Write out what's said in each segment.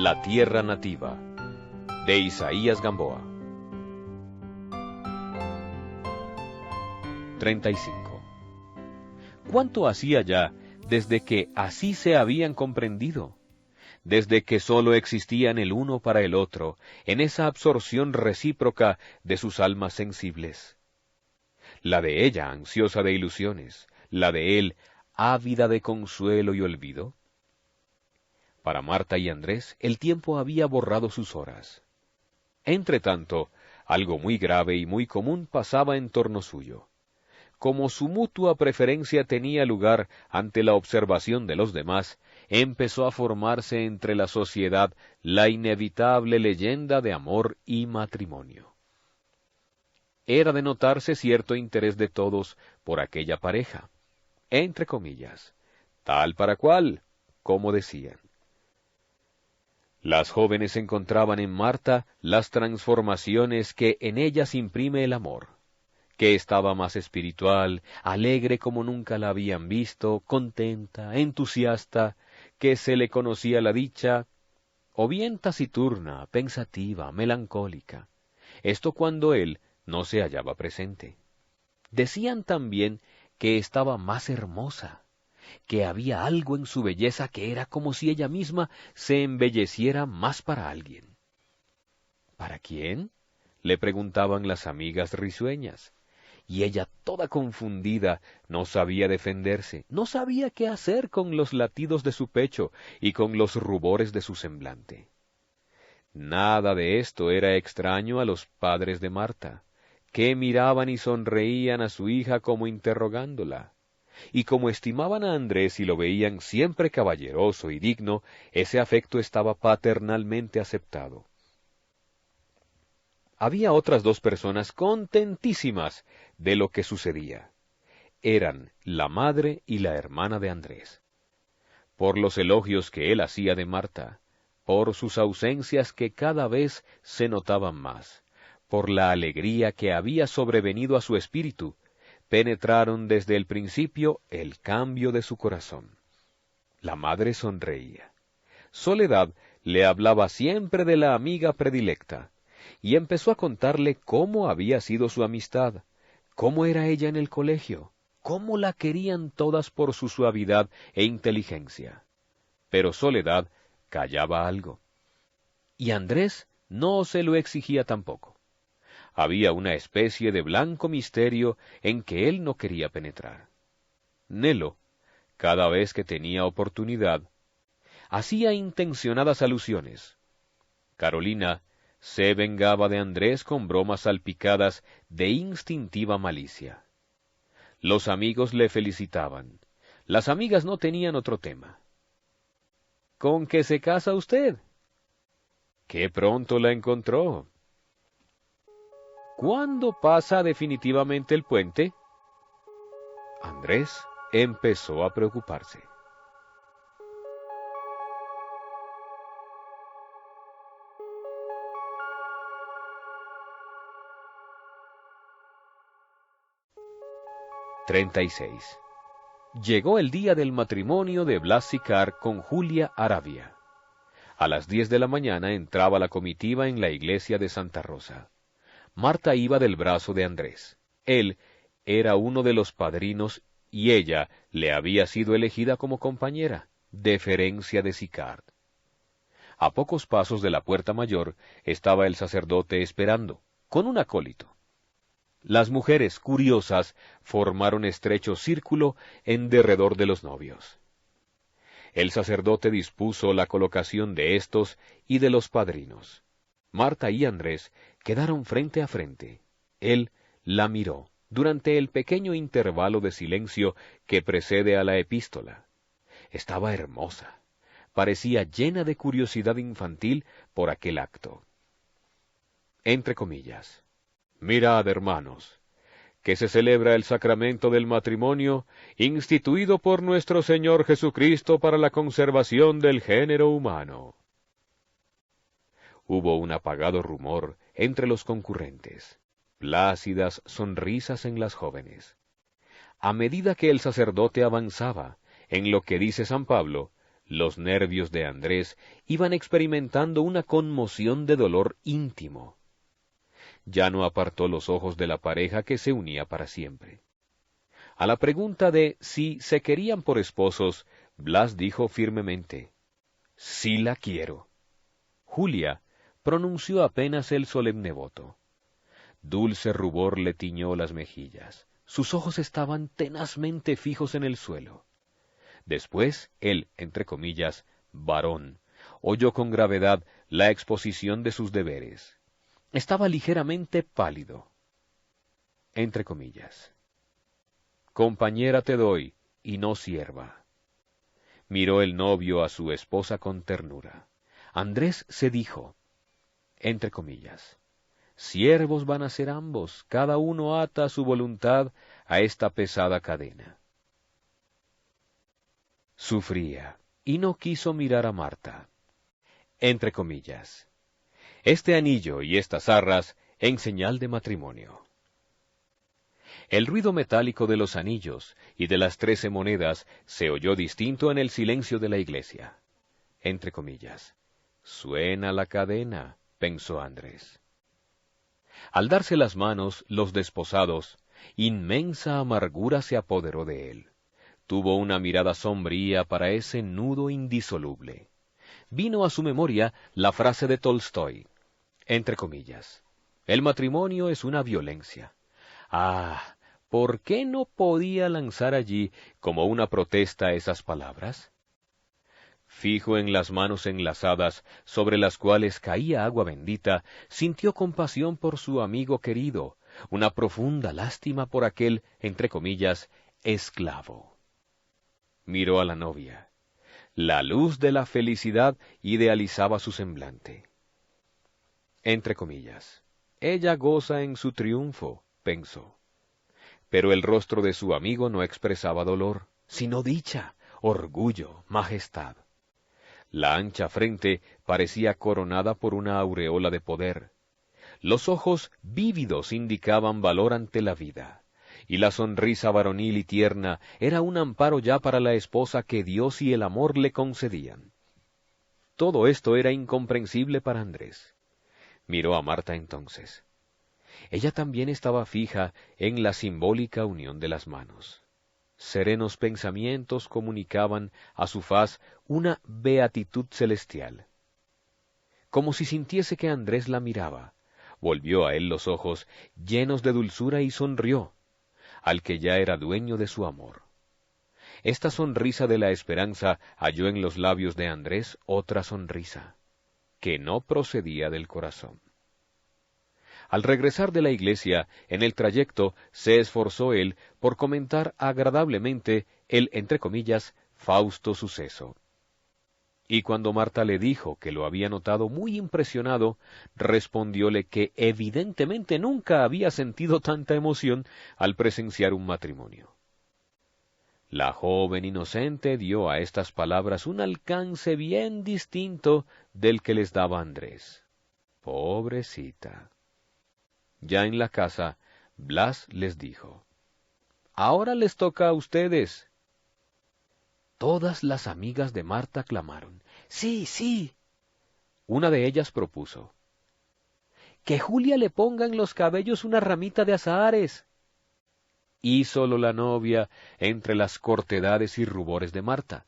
La tierra nativa, de Isaías Gamboa. 35. ¿Cuánto hacía ya desde que así se habían comprendido? Desde que sólo existían el uno para el otro, en esa absorción recíproca de sus almas sensibles. La de ella ansiosa de ilusiones, la de él ávida de consuelo y olvido. Para Marta y Andrés el tiempo había borrado sus horas. Entretanto, algo muy grave y muy común pasaba en torno suyo. Como su mutua preferencia tenía lugar ante la observación de los demás, empezó a formarse entre la sociedad la inevitable leyenda de amor y matrimonio. Era de notarse cierto interés de todos por aquella pareja, entre comillas, tal para cual, como decían. Las jóvenes encontraban en Marta las transformaciones que en ellas imprime el amor, que estaba más espiritual, alegre como nunca la habían visto, contenta, entusiasta, que se le conocía la dicha, o bien taciturna, pensativa, melancólica. Esto cuando él no se hallaba presente. Decían también que estaba más hermosa, que había algo en su belleza que era como si ella misma se embelleciera más para alguien. ¿Para quién?, le preguntaban las amigas risueñas, y ella, toda confundida, no sabía defenderse, no sabía qué hacer con los latidos de su pecho y con los rubores de su semblante. Nada de esto era extraño a los padres de Marta, que miraban y sonreían a su hija como interrogándola. Y como estimaban a Andrés y lo veían siempre caballeroso y digno, ese afecto estaba paternalmente aceptado. Había otras dos personas contentísimas de lo que sucedía. Eran la madre y la hermana de Andrés. Por los elogios que él hacía de Marta, por sus ausencias que cada vez se notaban más, por la alegría que había sobrevenido a su espíritu, penetraron desde el principio el cambio de su corazón. La madre sonreía. Soledad le hablaba siempre de la amiga predilecta, y empezó a contarle cómo había sido su amistad, cómo era ella en el colegio, cómo la querían todas por su suavidad e inteligencia. Pero Soledad callaba algo. Y Andrés no se lo exigía tampoco. Había una especie de blanco misterio en que él no quería penetrar. Nelo, cada vez que tenía oportunidad, hacía intencionadas alusiones. Carolina se vengaba de Andrés con bromas salpicadas de instintiva malicia. Los amigos le felicitaban. Las amigas no tenían otro tema. ¿Con qué se casa usted? ¡Qué pronto la encontró! ¿Cuándo pasa definitivamente el puente? Andrés empezó a preocuparse. Llegó el día del matrimonio de Blas Sicard con Julia Aravia. A las 10 de la mañana entraba la comitiva en la iglesia de Santa Rosa. Marta iba del brazo de Andrés. Él era uno de los padrinos y ella le había sido elegida como compañera, deferencia de Sicard. A pocos pasos de la puerta mayor estaba el sacerdote esperando, con un acólito. Las mujeres, curiosas, formaron estrecho círculo en derredor de los novios. El sacerdote dispuso la colocación de éstos y de los padrinos. Marta y Andrés quedaron frente a frente. Él la miró durante el pequeño intervalo de silencio que precede a la epístola. Estaba hermosa. Parecía llena de curiosidad infantil por aquel acto. Entre comillas. Mirad, hermanos, que se celebra el sacramento del matrimonio instituido por nuestro Señor Jesucristo para la conservación del género humano. Hubo un apagado rumor entre los concurrentes, plácidas sonrisas en las jóvenes. A medida que el sacerdote avanzaba, en lo que dice San Pablo, Los nervios de Andrés iban experimentando una conmoción de dolor íntimo. Ya no apartó los ojos de la pareja que se unía para siempre. A la pregunta de si se querían por esposos, Blas dijo firmemente, «Sí la quiero». Julia pronunció apenas el solemne voto. Dulce rubor le tiñó las mejillas. Sus ojos estaban tenazmente fijos en el suelo. Después, él, entre comillas, varón, oyó con gravedad la exposición de sus deberes. Estaba ligeramente pálido. Entre comillas. Compañera te doy, y no sierva. Miró el novio a su esposa con ternura. Andrés se dijo, entre comillas, siervos van a ser ambos, cada uno ata su voluntad a esta pesada cadena. Sufría, y no quiso mirar a Marta. Entre comillas, este anillo y estas arras en señal de matrimonio. El ruido metálico de los anillos y de las 13 monedas se oyó distinto en el silencio de la iglesia. Entre comillas, suena la cadena, pensó Andrés. Al darse las manos, los desposados, inmensa amargura se apoderó de él. Tuvo una mirada sombría para ese nudo indisoluble. Vino a su memoria la frase de Tolstoy, entre comillas, el matrimonio es una violencia. Ah, ¿por qué no podía lanzar allí como una protesta esas palabras? Fijo en las manos enlazadas sobre las cuales caía agua bendita, sintió compasión por su amigo querido, una profunda lástima por aquel, entre comillas, esclavo. Miró a la novia. La luz de la felicidad idealizaba su semblante. Entre comillas, ella goza en su triunfo, pensó. Pero el rostro de su amigo no expresaba dolor, sino dicha, orgullo, majestad. La ancha frente parecía coronada por una aureola de poder. Los ojos vívidos indicaban valor ante la vida, y la sonrisa varonil y tierna era un amparo ya para la esposa que Dios y el amor le concedían. Todo esto era incomprensible para Andrés. Miró a Marta entonces. Ella también estaba fija en la simbólica unión de las manos. Serenos pensamientos comunicaban a su faz una beatitud celestial. Como si sintiese que Andrés la miraba, volvió a él los ojos llenos de dulzura y sonrió, al que ya era dueño de su amor. Esta sonrisa de la esperanza halló en los labios de Andrés otra sonrisa, que no procedía del corazón. Al regresar de la iglesia, en el trayecto, se esforzó él por comentar agradablemente el, entre comillas, fausto suceso. Y cuando Marta le dijo que lo había notado muy impresionado, respondióle que evidentemente nunca había sentido tanta emoción al presenciar un matrimonio. La joven inocente dio a estas palabras un alcance bien distinto del que les daba Andrés. Pobrecita. Ya en la casa, Blas les dijo, «Ahora les toca a ustedes». Todas las amigas de Marta clamaron, «Sí, sí». Una de ellas propuso, «Que Julia le ponga en los cabellos una ramita de azahares». Hízolo la novia entre las cortedades y rubores de Marta,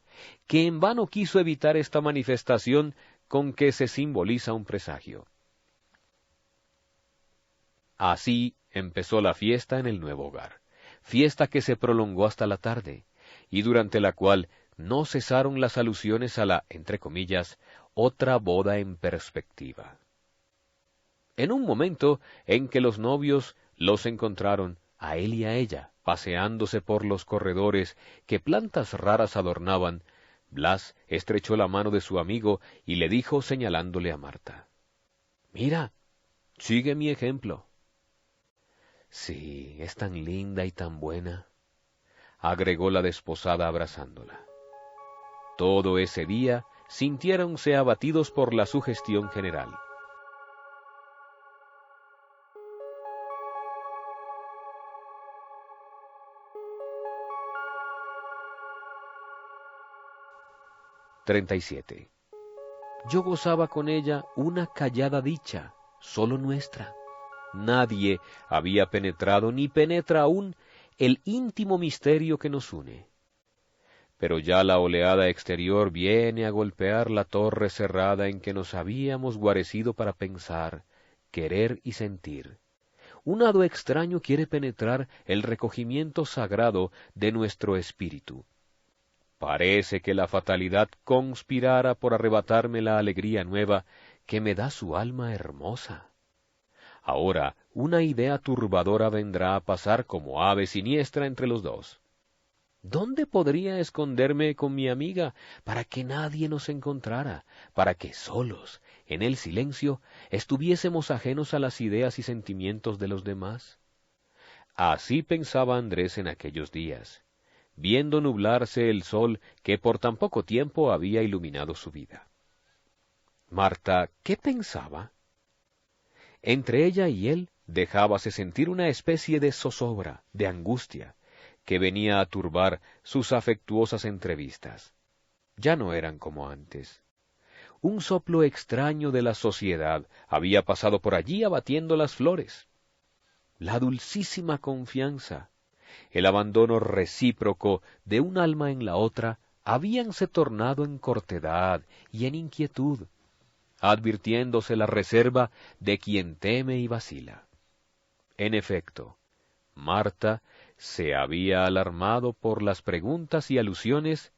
que en vano quiso evitar esta manifestación con que se simboliza un presagio. Así empezó la fiesta en el nuevo hogar, fiesta que se prolongó hasta la tarde, y durante la cual no cesaron las alusiones a la, entre comillas, otra boda en perspectiva. En un momento en que los novios los encontraron, a él y a ella, paseándose por los corredores que plantas raras adornaban, Blas estrechó la mano de su amigo y le dijo señalándole a Marta, «Mira, sigue mi ejemplo». «Sí, es tan linda y tan buena», agregó la desposada abrazándola. Todo ese día sintiéronse abatidos por la sugestión general. 37. Yo gozaba con ella una callada dicha, sólo nuestra. Nadie había penetrado ni penetra aún el íntimo misterio que nos une. Pero ya la oleada exterior viene a golpear la torre cerrada en que nos habíamos guarecido para pensar, querer y sentir. Un hado extraño quiere penetrar el recogimiento sagrado de nuestro espíritu. Parece que la fatalidad conspirara por arrebatarme la alegría nueva que me da su alma hermosa. Ahora una idea turbadora vendrá a pasar como ave siniestra entre los dos. ¿Dónde podría esconderme con mi amiga para que nadie nos encontrara, para que solos, en el silencio, estuviésemos ajenos a las ideas y sentimientos de los demás? Así pensaba Andrés en aquellos días, viendo nublarse el sol que por tan poco tiempo había iluminado su vida. Marta, ¿qué pensaba? Entre ella y él dejábase sentir una especie de zozobra, de angustia, que venía a turbar sus afectuosas entrevistas. Ya no eran como antes. Un soplo extraño de la sociedad había pasado por allí abatiendo las flores. La dulcísima confianza, el abandono recíproco de un alma en la otra, habíanse tornado en cortedad y en inquietud, advirtiéndose la reserva de quien teme y vacila. En efecto, Marta se había alarmado por las preguntas y alusiones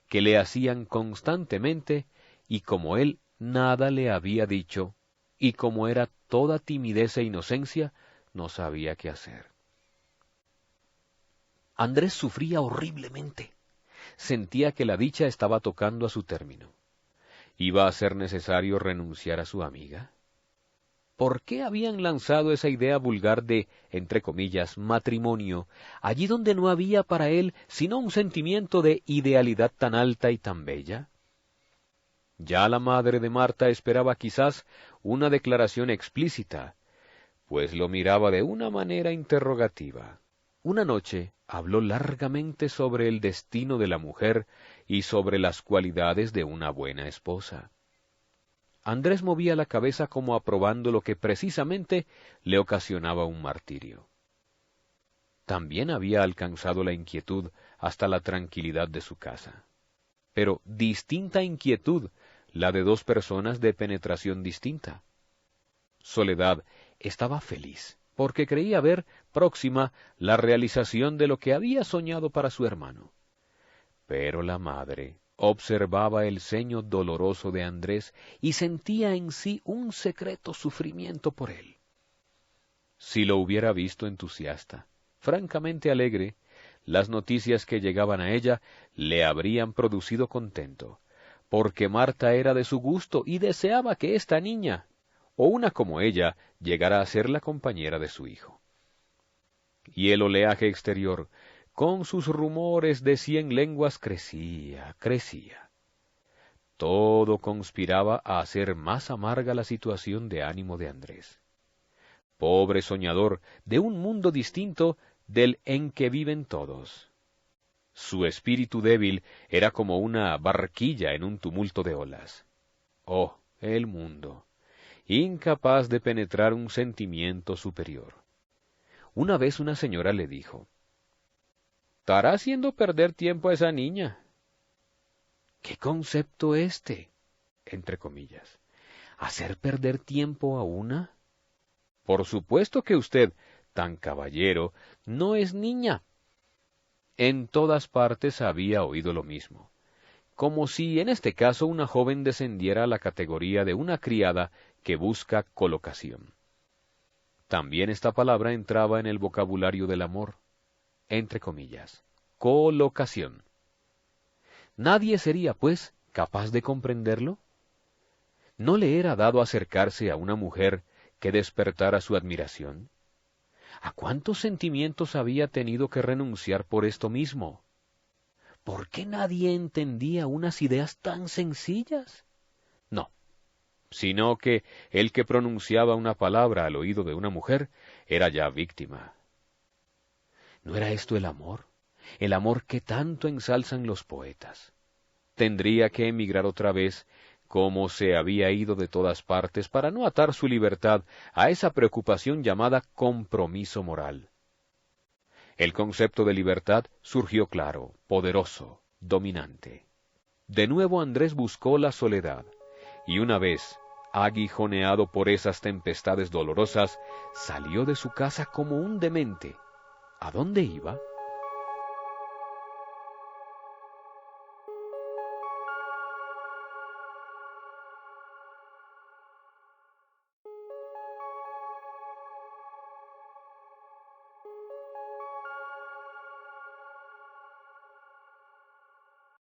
que le hacían constantemente, y como él nada le había dicho, y como era toda timidez e inocencia, no sabía qué hacer. Andrés sufría horriblemente. Sentía que la dicha estaba tocando a su término. ¿Iba a ser necesario renunciar a su amiga? ¿Por qué habían lanzado esa idea vulgar de, entre comillas, matrimonio, allí donde no había para él sino un sentimiento de idealidad tan alta y tan bella? Ya la madre de Marta esperaba quizás una declaración explícita, pues lo miraba de una manera interrogativa. Una noche habló largamente sobre el destino de la mujer y sobre las cualidades de una buena esposa. Andrés movía la cabeza como aprobando lo que precisamente le ocasionaba un martirio. También había alcanzado la inquietud hasta la tranquilidad de su casa. Pero distinta inquietud, la de dos personas de penetración distinta. Soledad estaba feliz, porque creía ver próxima la realización de lo que había soñado para su hermano. Pero la madre observaba el ceño doloroso de Andrés y sentía en sí un secreto sufrimiento por él. Si lo hubiera visto entusiasta, francamente alegre, las noticias que llegaban a ella le habrían producido contento, porque Marta era de su gusto y deseaba que esta niña, o una como ella, llegara a ser la compañera de su hijo. Y el oleaje exterior, con sus rumores de 100 lenguas, crecía. Todo conspiraba a hacer más amarga la situación de ánimo de Andrés. Pobre soñador de un mundo distinto del en que viven todos. Su espíritu débil era como una barquilla en un tumulto de olas. Oh, el mundo, incapaz de penetrar un sentimiento superior. Una vez una señora le dijo: «Estará haciendo perder tiempo a esa niña». ¿Qué concepto este? Entre comillas. ¿Hacer perder tiempo a una? Por supuesto que usted, tan caballero, no es niña. En todas partes había oído lo mismo, como si en este caso una joven descendiera a la categoría de una criada que busca colocación. También esta palabra entraba en el vocabulario del amor, entre comillas, colocación. ¿Nadie sería, pues, capaz de comprenderlo? ¿No le era dado acercarse a una mujer que despertara su admiración? ¿A cuántos sentimientos había tenido que renunciar por esto mismo? ¿Por qué nadie entendía unas ideas tan sencillas? No, sino que el que pronunciaba una palabra al oído de una mujer era ya víctima. ¿No era esto el amor? El amor que tanto ensalzan los poetas. tendría que emigrar otra vez, como se había ido de todas partes, para no atar su libertad a esa preocupación llamada compromiso moral. El concepto de libertad surgió claro, poderoso, dominante. De nuevo Andrés buscó la soledad, y una vez, aguijoneado por esas tempestades dolorosas, salió de su casa como un demente. ¿A dónde iba?